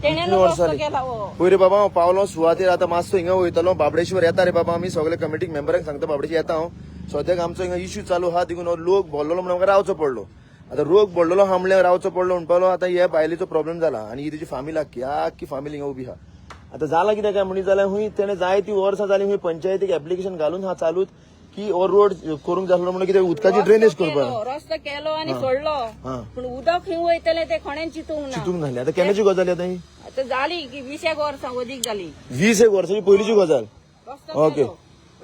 पयलीं बाबा हांव पावलो सुवातेर आतां मातसो हिंगा वयतलो बाबडेश्वर येता रे बाबा आमी सगळे कमिटीक मेंबरांक सांगता बाबडेश्वर येता हांव सद्याक आमचो हिंगा इश्यू चालू आहा देखून लोक भरलेलो म्हणून आमकां रावचो पडलो आतां रोग भरलेलो हा म्हणल्यार रावचो पडलो म्हणपालो आतां हे बायलेचो प्रॉब्लेम जाला आनी ही तेजी फामील आख्खी फामील हिंगा उबी आहा आतां जाला कितें काय म्हणून जाल्यार हुंय तेणें जायती वर्सां जालीं हुंय पंचायतीक एप्लिकेशन घालून हा चालूच की हो रोड करूंक जाय म्हणून कितें उदकाची ड्रेनेज करपाक रस्तो केलो आनी सोडलो पूण उदक खंय वयतलें ते कोणें चिंतूंक नाहली आतां केन्नाची गजाल आतां ही आतां जाली की 20 वर्सां अदीक जाली 20 वर्सांची पयलींची गजाल ओके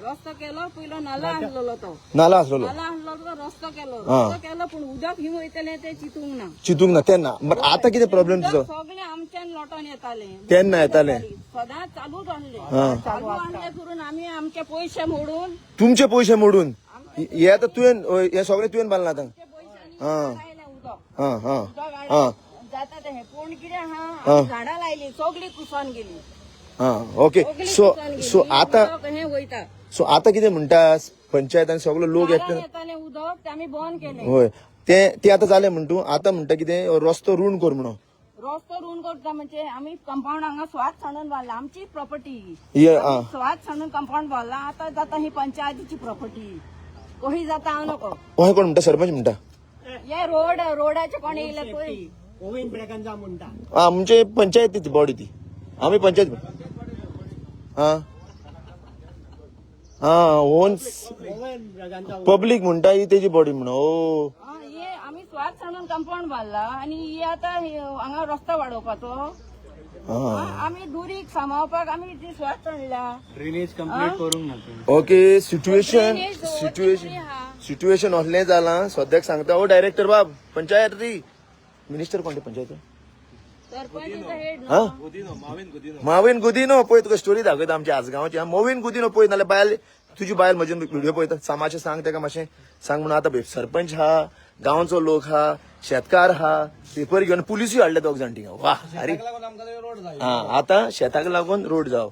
रस्तो केलो पयलो नाला आसलो तो नाला आसलो रस्तो केलो पूण उदक खंय वयतलें ते चिंतूंक ना तेन्ना बट आतां कितें प्रॉब्लेम तुजो सगळे आमच्यान लोटोन येताले तेन्ना येताले सदांच चालूच आसले करून आमी आमचे पयशे मोडून तुमचे पयशे मोडून हे आतां तुवें हे सगळें तुवें बांदलां आतां जाता ते कोण कितें आहा झाडां लायली सगळी कुसोन गेली ओके सो आतां हे वयता सो आतां कितें म्हणटास पंचायत आनी सगळो लोक येताले उदक ते आमी बंद केले होय ते आतां जालें म्हणटू आतां म्हणटा कितें रस्तो रूण कर म्हणून रस्तो रूण करता म्हणजे आमी कंपाऊंड हांगा स्वात सांडून बांदला आमची प्रॉपर्टी स्वात सांडून कंपाऊंड बांदला आतां जाता ही पंचायतीची प्रॉपर्टी कशी जाता हांव नको कोण म्हणटा सरपंच म्हणटा हे रोडाचे कोण येयले पळय म्हणजे पंचायतीची बॉडी ती आमी पंचायत ओन पब्लीक म्हणटा ही तेजी बॉडी म्हणून ओ आमी स्वात सांडून कंपाऊंड बांदला आनी ही आतां हांगा रस्तो वाडोवपाचो आमी दुरीक सांबाळपाक आमी ती स्वात सांडला ड्रेनेज कंप्लीट करूंक ओके सिच्युएशन असलें जालां सद्याक सांगता ओ डायरेक्टर बाब पंचायत री मिनिस्टर कोण पंचायत माविन गुदिनो पळय तुका स्टोरी दाखयता आमच्या आजगांवची मोविन गुदिनो पळय नाल्यार बायल तुजी बायल म्हजे व्हिडिओ पळयता समाचे सांग ताका मातशें सांग म्हणून आतां सरपंच हा गांवचो लोक हा शेतकार हा पेपर घेवन पुलिसूय हाडले दोग जाण थिंगा वा अरे आतां शेताक लागून रोड जाव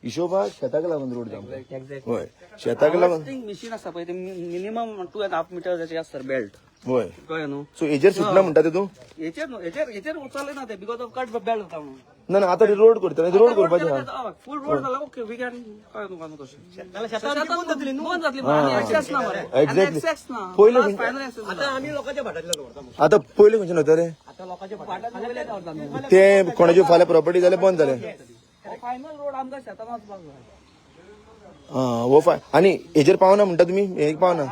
हिशोबा शेताक लागून रोड जाव होय शेताक लागून मशीन आसा पळय ते मिनिमम 2.5 मिटर आसता बेल्ट होय कळ्ळें न्हू सो हेजेर सुटना म्हणटा ते तूं हेचेर उचलले ना ते बिकॉज ऑफ कट बेल्ट होता म्हणून ना आतां रोड करता रोड करपाचें हा फुल रोड जाला ओके वी कॅन कळ्ळें तुका न्हू तशें बंद जातली एक्सेस ना एक्झॅक्टली पयलीं आतां आमी लोकांच्या भाटांतल्यान व्हरता आतां पयलीं खंयच्यान वता रे आतां लोकांच्या भाटांतल्यान ते कोणाची फाल्यां प्रॉपर्टी जाल्यार बंद जालें फायनल रोड आमकां शेतान वचपाक जाय हो फाय आनी हेजेर पावना म्हणटा तुमी एक पावना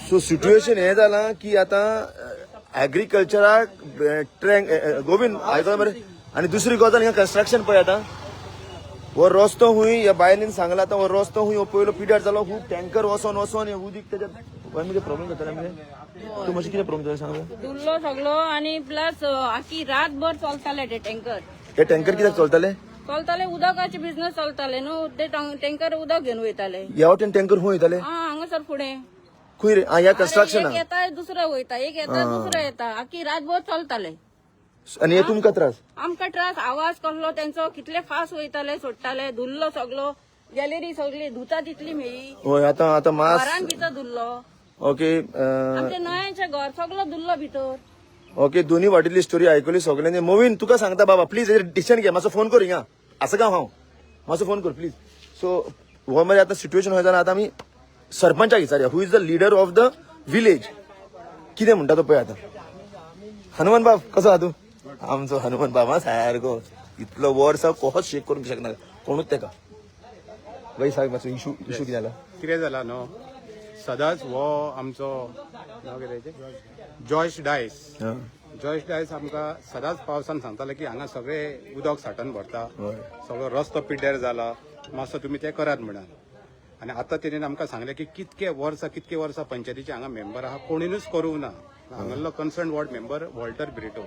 सो सिच्युएशन हे जालां की आतां एग्रीकल्चराक गोविंद आयकला बरें आनी दुसरी गजाल हिंगा कन्स्ट्रक्शन पळय आतां हो रस्तो हुंय ह्या बायलेन सांगला आतां हो रस्तो हुंय पयलो पिड्यार जालो खूब टँकर वचोन उदीक त्याच्यात प्रॉब्लेम जाताले तूं मातशें कितें प्रॉब्लेम जालें सांग दुल्लो सगळो आनी प्लस आखी रातभर चलताले ते टँकर हे टँकर कित्याक चलताले उदकाचे बिझनेस चलताले न्हू ते टँकर उदक घेवन वयताले ह्या वाटेन टँकर खूंय वयताले हांगासर फुडें खंय रे ह्या कन्स्ट्रक्शन येता दुसरो वयता एक येता दुसरो येता आखी रातभर चलताले आनी हे तुमकां त्रास आमकां त्रास आवाज कसलो तेंचो कितले फास्ट वयताले सोडटाले धुल्लो सगळो गॅलरी सगळी धुता तितली मेळी होय आतां मास घरान भितर धुल्लो ओके आमचे नयांचे घर सगळो धुल्लो भितर ओके दोन्ही वाटेतली स्टोरी आयकली सगळ्यांनी मोवीन तुका सांगता बाबा प्लीज डिसिजन घे मातसो फोन कर हिंगा असं का हांव मातसो फोन कर प्लीज सो हो म्हणजे आतां सिच्युएशन खंय जालां आतां आमी सरपंचाक विचारया who is the leader of the village कितें म्हणटा तो पळय आतां हनुमान बाब कसो आहा तूं आमचो हनुमान बाबा सारको इतलो वर्स कोहोच शेक करूंक शकना कोणूच तेका वय सांग मातसो इशू कितें जाला न्हू सदांच हो आमचो नांव कितें जॉयस डायस आमकां सदांच पावसान सांगताले की हांगा सगळे उदक साठोवन भरता सगळो रस्तो पिड्ड्यार जाला मातसो तुमी ते करात म्हणून आनी आतां तेणेन आमकां सांगलें की कितके वर्सां पंचायतीचे हांगा मेंबर आहा कोणीनूच करूंक ना हांगालो concern ward member Walter Brito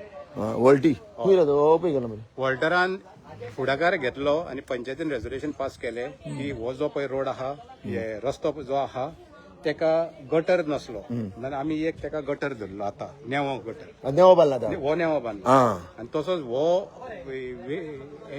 वॉल्टरान फुडाकार घेतलो आनी पंचायतीन रेजोल्युशन पास केलें की हो जो पळय रोड आहा हे रस्तो जो आहा तेका गटर नसलो जाल्यार आमी एक तेका गटर धरलो आतां नेवो बांदला आनी तसोच हो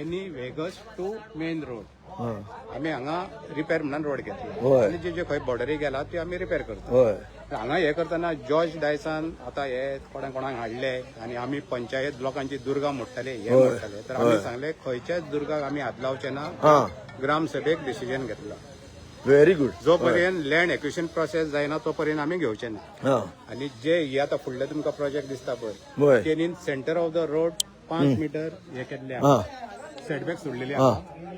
एनी वेगस टू मेन रोड आम्ही हांगा रिपेर म्हणून रोड घेतला होय. आणि जे जे खंय बॉर्डरी गेला ते आम्ही रिपेर करतो. होय हांगा हे करताना जॉर्ज डायसान आता हे कोणाक हाडले आणि आम्ही पंचायत लोकांची दुर्गा मोडटले हे मोडटले तर आम्ही सांगले खंयच्याच दुर्गाक आम्ही हात लावचे ना. हा ग्रामसभेक डिसिजन घेतला व्हेरी गुड. जोपर्यंत लँड एक्विशन प्रोसेस जायना तोपर्यंत आम्ही घेवचे ना. हा आणि जे हे आता फुडले तुमका प्रोजेक्ट दिसता पळय होय तेनी centre of the road 5 metre हे केल्ले हा सेटबॅक सोडलेले आहा.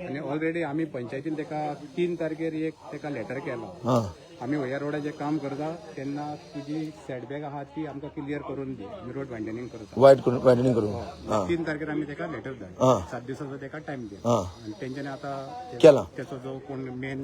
आणि ऑलरेडी आम्ही पंचायतीन तेका 3 तारखेर एक तेका लेटर केला. हा आम्ही ह्या रोडाचें काम करता तेन्ना तुजी सेटबॅक आहा ती आमकां क्लियर करून दी. आमी रोड वायडनिंग करता. वायडनिंग करू. हा 3 तारखेर आमी तेका लेटर धाड. हा 7 दिसाचो तेका टायम दे. हा आणि तेंच्यानी आता केला. त्याचो जो कोण मेन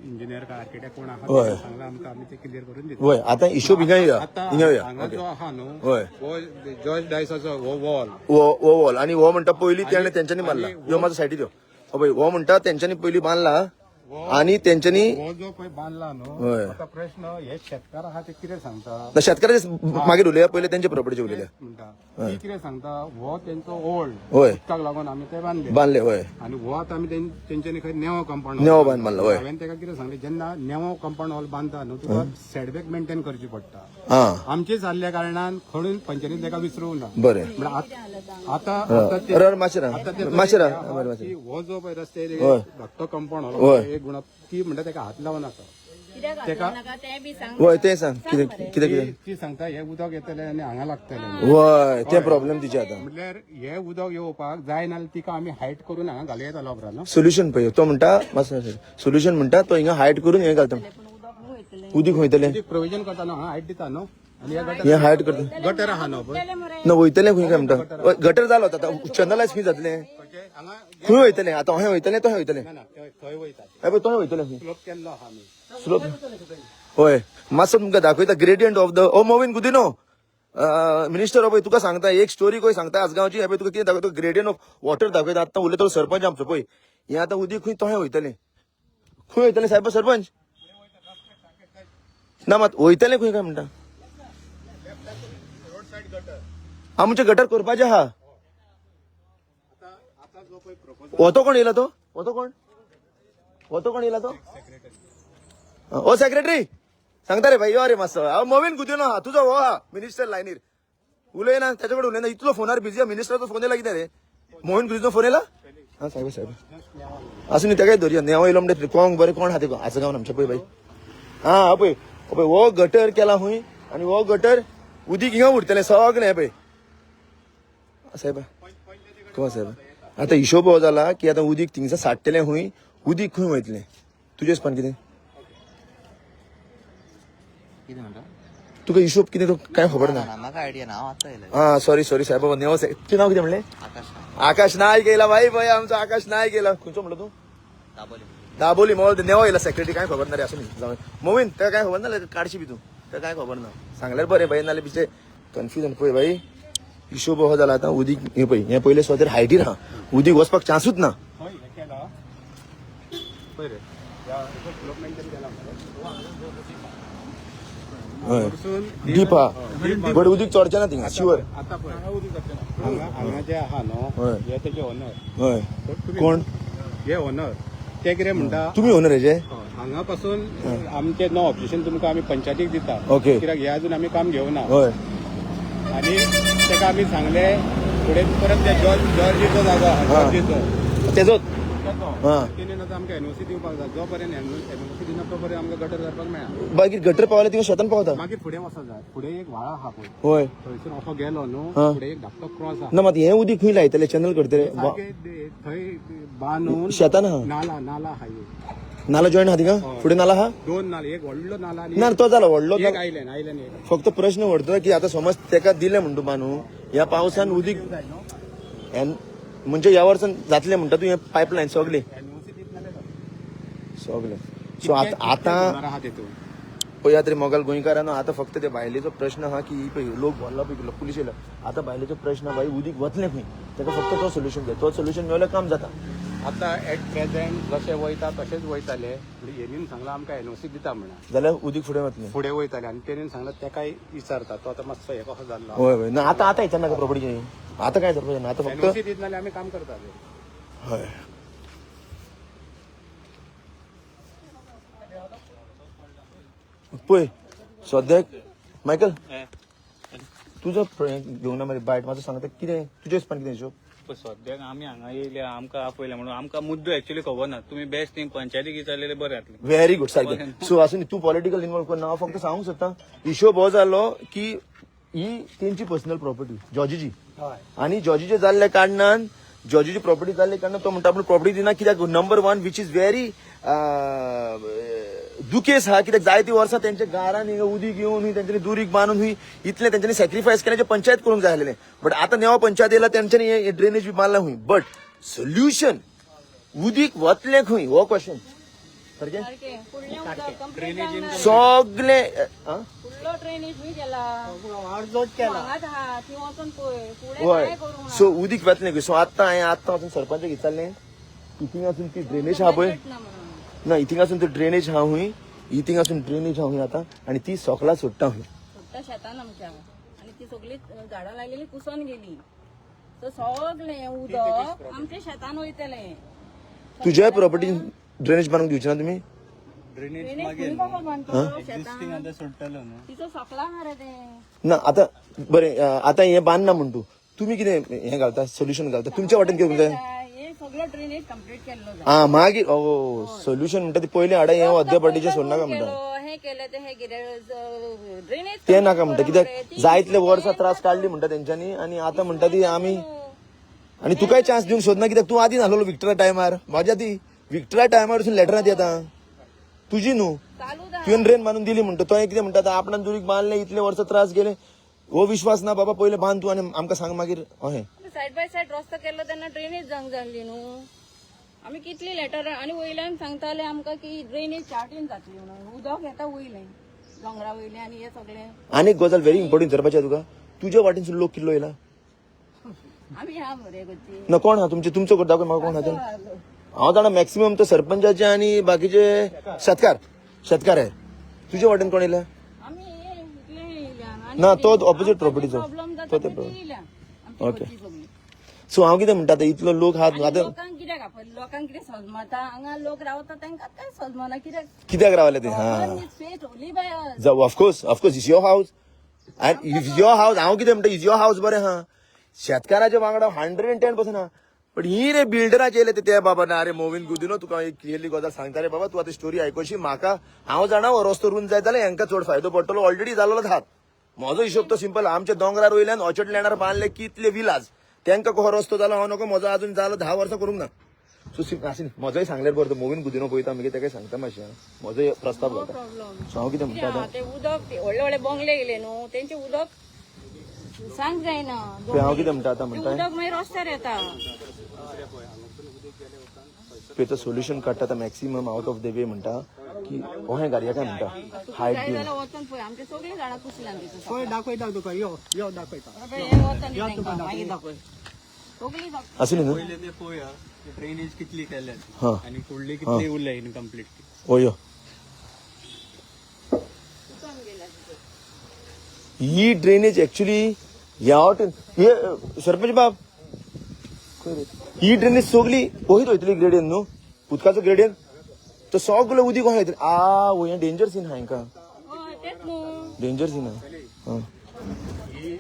इंजिनियर का आर्किटेक्ट कोण आहा होय. ताका सांगला आमकां आमी ते क्लियर करून दिता. होय आता हिशोब हिंगा येऊया आता हिंगा येऊया. हांगा जो आहा न्हू होय हो जॉर्ज डायसाचो हो वॉल वो वॉल आणि वो म्हणता पहिली त्याने त्यांच्यानी बांधला. यो माझा सायटी देव पळय वो म्हणता त्यांच्यानी पहिली बांधला आणि त्यांच्यानी हो जो पळय बांधला न्हू. होय. आता प्रश्न हे शेतकार आहा ते कितें सांगता शेतकऱ्याचे मागे उलया पहिले त्यांच्या प्रॉपर्टीचे उलयल्या म्हणटा ती कितें सांगता हो तेंचो ओल्ड होय उदकाक लागून आमी ते बांधले बांधले होय आणि हो आता आमी तेंच्यानी खंय नेवो कंपाऊंड नेवो बांध बांधला होय. हांवें तेका कितें सांगलें जेन्ना नेवो कंपाऊंड हॉल बांदता न्हू तुका सेटबॅक मेंटेन करची पडटा. हा आमचे जाल्ल्या कारणान खणून पंचायतीन तेका विसरूंक ना. बरें आता ते रर माशेरा माशेरा की हो जो पळय रस्ते होय. धाकटो कंपाऊंड होय. हॉल एक गुण ती म्हणटा तेका हात लावं नाका. कित्याक घातलं नाका तें बी सांग. होय ते सांग कितें कितें कितें ती सांगता हे उदक येतले आणि हांगा लागतले होय ते प्रॉब्लेम तिचे आता. म्हटल्यार हे उदक येवपाक जाय नाल्यार तिका आमी हायट करून हांगा घालूं येतालो उपरांत न्हू. सोल्युशन पळय तो म्हणटा सोल्युशन म्हणटा तो हिंगा हायट करून हे घालता पण उदक न्हू वयतलें. उदीक वयतले ती प्रोविजन करता न्हू हांगा हायट दिता न्हू. आणि हे हे हायट करता गटर आहा न्हू पळय तेले मरे न वयतले खंय काय म्हणटा गटर जालो आता चंदलायज खंय जातले हांगा खंय वयतले आता हे वयतले तो वयतले ना थंय वयता हे तो वयतले खंय स्लोप केल्लो आहा आमी. स्लोप होय मातसो तुमकां दाखयता ग्रेडियंट ऑफ द ओ मोविन गुदिनो मिनिस्टर हो पळय तुका सांगता एक स्टोरी खंय सांगता आजगांवची हे पळय तुका कितें दाखयता ग्रेडियंट ऑफ वॉटर दाखयता आतां उलयता तो सरपंच आमचो पळय हे आतां उदीक खंय तोहे वयतले खंय वयतले साहेब सरपंच ना मात वयतले खंय काय म्हणटा आमचे गटर करपाचे आहा. होतो कोण येयला तो होतो कोण येयला तो ओ सेक्रेटरी सांगता रे भाई यो रे मातसो हांव मोवीन गुदिनो हा तुजो हो हा मिनिस्टर लायनीर उलयना त्याच्या कडेन उलयना इतलो फोनार बिझी मिनिस्टराचो फोन येयला कितें रे मोवीन गुदिनो फोन येयला हा साहेब असं न्ही तेकाय धरया नेवो येयलो म्हणटा कोण बरें कोण हा ते आसा गांवन आमच्या पळय बाई हा पळय हो गटर केला हुंय आणि हो गटर उदीक हिंगा उरतलें सगळें हे पळय साहेब कमा साहेब आता हिशोब हो जाला की आता उदीक थिंगसा साठटलें हुंय उदीक खंय वयतलें तुजें हिसपान कितें तुका हिशोब कितें तो काय खबर ना म्हाका आयडिया ना हांव आतां येयलें. हा सॉरी साहेब नेवो तुजें नांव कितें म्हणलें आकाश नायक येयला भाई भाई आमचो आकाश नायक येयला खंयचो म्हणलो तूं दाबोली मोल नेवो येयला सेक्रेटरी काय खबर ना रे असं न्ही जावं मोवीन तेका काय खबर ना काडशी बी तूं तेका काय खबर ना सांगल्यार बरें भाई नाल्यार पिछे कन्फ्युजन पळय भाई हिशोब हो जाला आतां उदीक हे पळय हे पयले स्वतेर हायटीर हा उदीक वचपाक चान्सूच ना हय हे केला पळय रे या स्लोप मेंटेन केला डीप हा बट उदीक चडचें ना थिंगा शिवर आता पळय हांगा जे आहा न्हू हय. हे तेजे ओनर हय कोण हे ओनर ते कितें म्हणटा तुमी ओनर हेजे हांगा पासून आमचे नो ऑब्जेक्शन तुमकां आमी पंचायतीक दिता ओके. कित्याक हे अजून आमी काम घेवना हय आणि तेका आमी सांगले फुडें परत ते जॉर्जीचो जागो आहा जॉर्जीचो तेजोच हा तेणेन आतां आमकां एनओसी दिवपाक जाय जो पर्यंत एनओसी दिना तो पर्यंत आमकां गटर करपाक मेळना मागीर गटर पावले थिंगा शेतान पावता मागीर फुडें वचो जाय फुडें एक व्हाळ आहा पळय होय थंयसून असो गेलो न्हू हा. फुडें एक धाकटो क्रॉस आहा ना मात हे उदीक खंय लायतले चॅनल करतले थंय बांदून शेतान हा नाला आहा एक नाला जॉईन हा थिंगा फुडें नाला हा 2 नाला एक व्हडलो नाला आणि ना तो जालो व्हडलो एक आयलँड एक फक्त प्रश्न व्हरतो की आता समज तेका दिले म्हणटू बानू ह्या पावसान उदीक म्हणजे ह्या वर्सान जातले म्हणटा तूं हे पायपलायन सगळे एनओसी दित नाल्यार सगळे सो आता आहा तेतून पळया तरी मोगल गोंयकारांनो आता फक्त ते भायलेचो प्रश्न हा की पळय लोक बोलला पळय पुलीस येयला आता भायलेचो प्रश्न भाई उदीक वतले खंय ताका फक्त तो सोल्युशन जाय तो सोल्युशन मेळल्यार काम जाता आता एट प्रेझेंट जशें वयता तशेंच वयताले हेणीन सांगला आमकां एनओसी दिता म्हणा जाल्यार उदीक फुडें वतलें फुडें वयताले आनी तेणीन सांगला तेकाय विचारता तो आतां मातसो हे कसो जाल्लो होय होय ना आता आता विचार नाका प्रॉपर्टी आता काय करपाचें ना आता फक्त एनओसी दित नाल्यार आमी काम करताले हय पळय सद्याक मायकल तुजो घेवना मरे बायट म्हाजो सांगता कितें तुजे हिसपान कितें हिशोब पण सद्याक आमी हांगा येयले आमकां आपयले म्हणून आमकां मुद्दो एक्चुअली खबर ना तुम्ही बेस्ट थिंग पंचायतीक विचारलेले बरें जातलें व्हेरी गुड सारकें सो आसून तूं पॉलिटिकल इन्वॉल्व करना हांव फक्त सांगूंक सोदतां हिशोब हो जालो की ही तेंची पर्सनल प्रॉपर्टी जॉर्जीची आणि जॉर्जीचे जाल्ल्या कारणान जॉर्जीची प्रॉपर्टी जाल्ल्या कारणान तो म्हणटा आपूण प्रॉपर्टी दिना कित्याक number one which is very दुखेस हा कित्याक जायती वर्सां तेंच्या गारान हिंगा उदीक येवन हुंय तेंच्यांनी दुरीक बांदून हुंय इतलें तेंच्यांनी सॅक्रिफायस केलें जे पंचायत करूंक जाय आसलेलें बट आतां नेवा पंचायत येयला तेंच्यांनी हे ड्रेनेज बी मारला हुंय बट सोल्युशन उदीक वतलें खंय हो क्वेश्चन सारकें सारखे फुडलें उदक कंप्लीट सगळे फुडलो ड्रेनेज बी केला हांगाच आहा ती वचून पळय फुडें होय काय करूंक ना. सो उदीक वतलें खंय सो आतां वचून सरपंच विचारलें इथिंग आसून ती ड्रेनेज आहा पळय ना म्हणून. ना इथिंग आसून ती ड्रेनेज आहा हुंय इथिंग आसून ड्रेनेज आहा हुंय आतां आनी ती सोकला सोडटा हुंय फक्त शेतान आमच्या आणि ती सगळी झाडां लायलेली कुसोन गेली तर सगळें उदक आमच्या शेतान वयतलें तुज्याय प्रॉपर्टीन ड्रेनेज बांदूंक दिवचे ना तुमी ड्रेनेज खंय बाबा बांदतलो शेतान तिचो सकला मरे तें ना आतां बरें आतां हें बांदना म्हण तूं तुमी कितें हें घालता सोल्युशन घालता तुमच्या वाटेन कितें जाय हे सगळो ड्रेनेज कंप्लीट केल्लो जाय आ मागीर सोल्युशन म्हणटा ती पयलीं हाडा हें अध्या पार्टीचें सोडनाका म्हणटा केलो, हे केलें ते हे ड्रेनेज तें नाका म्हणटा कित्याक जायतले वर्सां त्रास काडली म्हणटा तेंच्यांनी आनी आतां म्हणटा ती आमी आनी तुकाय चान्स दिवंक सोदना कित्याक तूं आदीं नासलो विक्टरा टायमार म्हाज्या ती विक्टरा टायमार वचून लेटरां ती आतां तुजी न्हू चालू दा तुवें ड्रेन बांदून दिली म्हणटा तो कितें म्हणटा आतां आपणान दुरीक बांदलें इतले वर्सां त्रास गेले हो विश्वास ना बाबा पयलें बांद तूं आनी आमकां सांग मागीर अहें सायड बाय सायड रस्तो केल्लो तेन्ना ड्रेनेज जावंक जाल्ली न्हू आमी कितली लेटर आनी वयल्यान सांगताले आमकां की ड्रेनेज चार्टीन जातली म्हणून उदक येता वयलें दोंगरा वयलें आनी हे सगळें आनी एक गजाल व्हेरी इम्पॉर्टंट विचारपाचें तुका तुज्या वाटेनसून लोक कितलो येयला आमी हा मरे गोची ना कोण आहा तुमचो घर दाखय म्हाका कोण आहा ते हांव जाणा मॅक्सिमम तो सरपंचाचे आनी बाकीचे शेतकार आहे तुज्या वाटेन कोण येयला आमी इतले येयल्या आनी ना तो ऑपोजीट प्रॉपर्टीचो प्रॉब्लेम तो जाता ते ते येयल्या आमची ओके. गोची सगळी सो हांव कितें म्हणटा आतां इतलो लोक आहात आनी आतां लोकांक कित्याक आपयलें लोकांक कितें सजमता हांगा लोक रावता तांकां काय सजमना कित्याक रावले ते हा space only by us of course is your house and is your house हांव कितें म्हणटा इज युअर हाऊस बरें हा शेतकाराच्या वांगडा 110% हा पण ही रे बिल्डराचे येयले ते बाबा ना अरे मोविन गुदिनो तुका एक केल्ली गजाल सांगता रे बाबा तूं आतां स्टोरी आयकोशी म्हाका हांव जाणा हो रस्तो रुंद जायत जाल्यार हेंका चड फायदो पडटलो ऑलरेडी जालोच आहात म्हजो हिशोब तो सिंपल आमच्या दोंगरार वयल्यान ऑर्चर्ड लँडार बांदले कितले विलाज तेंका कहो रस्तो जालो हांव नको म्हजो अजून जालो 10 वर्सां करूंक ना सो आसी म्हजोय सांगल्यार बरो मोविन गुदिनो पळयता मागीर तेका सांगता मातशें म्हजो प्रस्ताव घालता सो हांव कितें म्हणटा आतां ते उदक व्हडले व्हडले बंगले येयले न्हू तेंचे उदक सांग जायना हांव कितें म्हणटा आतां म्हणटा उदक मागीर रस्त्यार येता त्याचं सोल्युशन काडटा आतां maximum out of the way म्हणटा की अहें घालया काय म्हणटा हायट जाय बीन जाल्यार वचून पळय आमचे सगळीं झाडां कुसल्यान तितून होय दाखयता तुका यो दाखयता हे वचन न्ही तांकां मागीर दाखय सगळीं दाखय आसली न्हू पहिले ते पळोवया ड्रेनेज कितली केल्यात हां आणि फुडले कितले उरले इनकम्प्लीट ओयो ही ड्रेनेज एक्चुअली ह्या वाटेन हे सरपंच बाब खंय रे? ही ड्रेनेज सगळी वहीत वयतली ग्रेडियन न्हू उदकाचो ग्रेडियन तो सगळो उदीक वयर वयतली वय डेंजर सीन हा हांकां हय तेच न्हू डेंजर सीन हा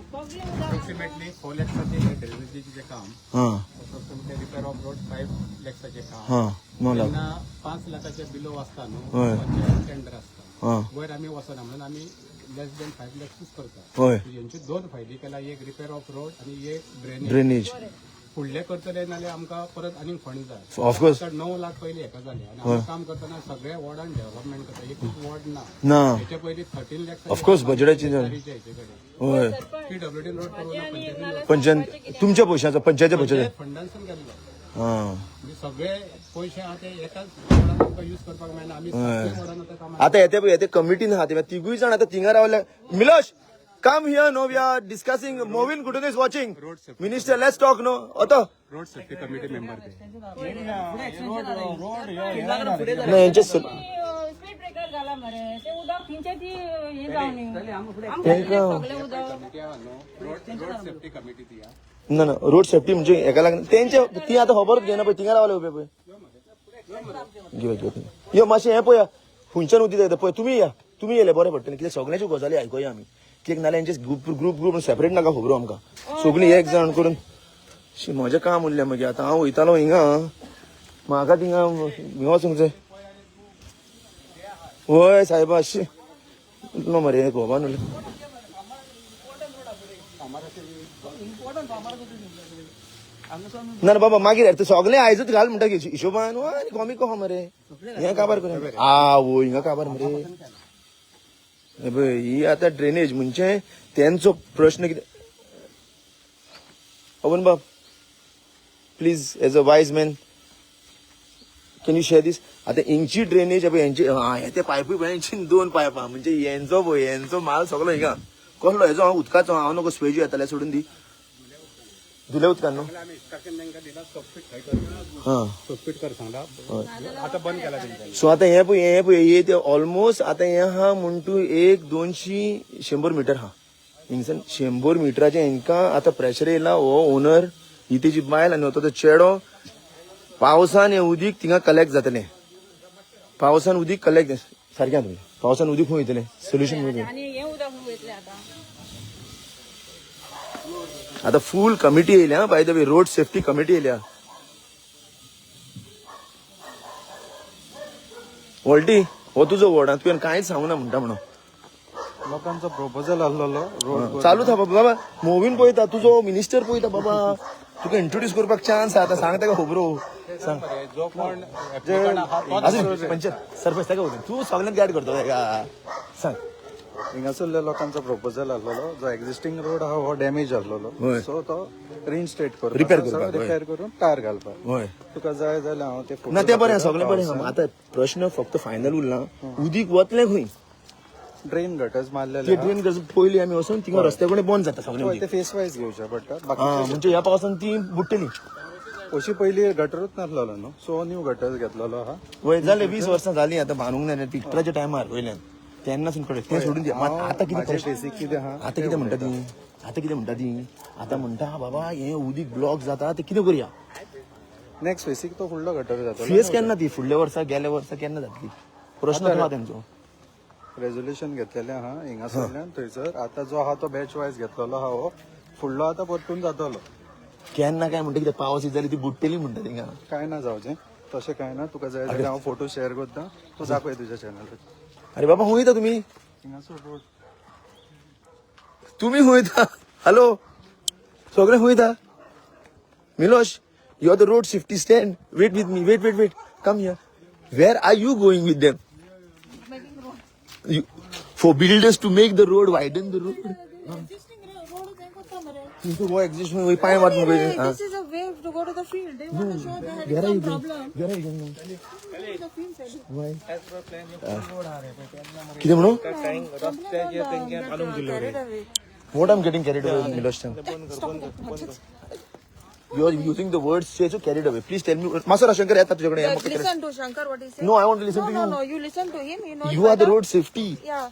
अप्रॉक्सिमेटली 4 लाखाचे ड्रेनेजीचे जे काम हां अप्रॉक्सिमेटली रिपेअर ऑफ रोड 5 लाखाचे काम हां 9 लाख त्यांना 5 लाखाच्या बिलो असता होय. न्हू टेंडर असता हां वयर आम्ही वचना म्हणून आम्ही लेस दॅन 5 लाखच करता होय यांचे दोन फायदे केला एक रिपेअर ऑफ रोड आणि एक ड्रेनेज ड्रेनेज फुडले करतले नाल्यार आमकां परत आनीक फंड जाय ऑफकोर्स तर 9 लाख पयलीं हेका जाले आनी आमी काम करतना सगळ्या वॉर्डान डेव्हलपमेंट करता एकूच वॉर्ड ना ना हेचे पयलीं 13 लाख ऑफकोर्स बजेटाची होय पीडब्ल्यूडी रोड करून पंचायत तुमच्या पयशांचो पंचायतीच्या पयशांचो फंडांसून गेल्लो हां म्हणजे सगळे पयशे आहा ते एकाच वॉर्डान आमकां यूज करपाक मेळना आमी सगळे वॉर्डान आतां कामाक आता येते कमिटीन आहात ते तिगूय जाण आता थिंगा रावल्या Milosh come here no we are discussing Mauvin Godinho is watching minister let's talk no अतो रोड सेफ्टी कमिटी मेंबर ते नाही यांचे स्पीड ब्रेकर घाला मरे ते उदक थिंचे ती हे जावनी आमचे सगळे उदक रोड सेफ्टी कमिटी ती हा ना ना रोड सेफ्टी म्हणजे एका लागून त्यांचे ती आता खबरच घेना पळय थिंगा रावले उभे पळय घेऊ यो मातशें हें पळया खुंयच्यान उदीक येता पळय तुम्ही या तुम्ही येले बरें पडटलें कित्याक सगळ्यांच्यो गजाली आयकोया आमी कित्याक नाल्यार हेंचे ग्रुप सेपरेट नाका खबरो आमकां सगळीं एक जाण करून म्हजें काम उरलें मागीर आतां हांव वयतालो हिंगा म्हाका थिंगा हिंगा वचूंक जाय वय सायबा शी उरलो मरे गोबान उरलें ना बाबा मागीर तूं सगळें आयजूच घाल म्हणटा हिशोबान आनी कमी कहो मरे हें काबार कर वो हिंगा काबार मरे हे पळय ही आतां ड्रेनेज म्हणजे तेंचो प्रश्न कितें अवन बाब please as a wise man can you share this आता इंची ड्रेनेज यांची हे ते पायपी यांची 2 पायपां म्हणजे यांचो पळय यांचो माल सगळो हिंगा कसलो हेजो हांव उदकाचो हांव नको स्वेज येताले सोडून दी धुले उदकान न्हू आता बंद केला त्यांच्यानी. सो आता हे पळय हे ते ऑलमोस्ट आता हे हा म्हणटू 100-200 मीटर हा हिंगसन 100 मिटराचे हेंका आता प्रेशर येयला हो ओनर ही तेजी बायल आनी होतो तो चेडो पावसान हे उदीक थिंगा कलेक्ट जातले पावसान उदीक कलेक्ट सारकें तुमी पावसान उदीक खंय वयतलें सोल्युशन खंय आणि हे उदक वयतले आता आता फुल कमिटी येयल्या by the way road safety committee येयल्या वॉल्टी हो तुजो वॉर्ड तुवें कांयच सांगू ना म्हणटा म्हणून लोकांचा प्रपोजल आसलेलो रोड चालू था बाबा मुवीन पळयता तुजो मिनिस्टर पळयता बाबा तुका इंट्रोड्यूस करपाक चान्स आहा सांग ताका खबरो सांग जो कोण पंचायत सरपंच ताका उलय तूं सगळ्यांक गायड करतो ताका सांग हिंगासरल्या लोकांचा प्रपोजल आसलेलो जो एक्झिस्टिंग रोड हा हो डॅमेज होय. आसलेलो सो तो रिइन्स्टेट Repair करपाक, होय. रिपेअर करून टायर घालपाक होय तुका जाय जाल्यार हांव ते photo ना ते बरें दाखयता. सगळें बरें आहा. आता प्रश्न फक्त फायनल उरला उदीक वतलें खंय ड्रेन गटर्स ते मारलेले ड्रेन पयलीं आमी वचून थिंगा रस्त्या कडेन बंद जाता सगळें ते फेस वायज घेवचे पडटा हा बाकी म्हणजे ह्या पावसान ती बुडटली अशी पयली गटरूच नासलेलो न्हू सो न्यू गटर्स घेतलेलो हा वय जाले 20 वर्सां जालीं आतां बांदूंक ना पिक्चराच्या टायमार वयल्यान तेन्नासून कळ्ळें तें सोडून दी आतां कितें प्रश्न बेसिक कितें हा आता कितें म्हणटा ती आता म्हणटा बाबा हे उदीक ब्लॉक जाता ते कितें करया नेक्स्ट फेसीक तो फुडलो गटर जातलो फेस केन्ना ती फुडल्या वर्सा गेल्या वर्सा केन्ना जातली प्रश्न तो आहा तेंचो रेझोल्युशन घेतलेले हा हिंगासरल्यान थंयसर आता जो हा तो बॅच वायज घेतलेलो हा हो फुडलो आता परतून जातलो केन्ना काय म्हणटा कितें पावस येत जाल्यार ती बुडटली म्हणटा थिंगा काय ना जावचें तशें काय ना तुका जाय जाल्यार हांव फोटो शेअर करता तूं दाखय तुज्या चॅनलार अरे बाबा खंय वयता तुमी हिंगासर रोड तुम्ही खंय वयता हॅलो सगळे खंय वयता Milosh you are the road safety stand wait with me wait come here where are you going with them for builders to make the road widen the road वो एक्सिस्ट वय पांय मार मगे This is a way to go to the field. They want to show they had some problem. The field said, कितें म्हणू carried away. What I am getting carried away Milosh you are using the words say so carried away please tell me master Shankar येता तुझ्याकडे Listen to Shankar what he said. No I want to listen No, to no, you listen to him. You know you are the road safety Yeah.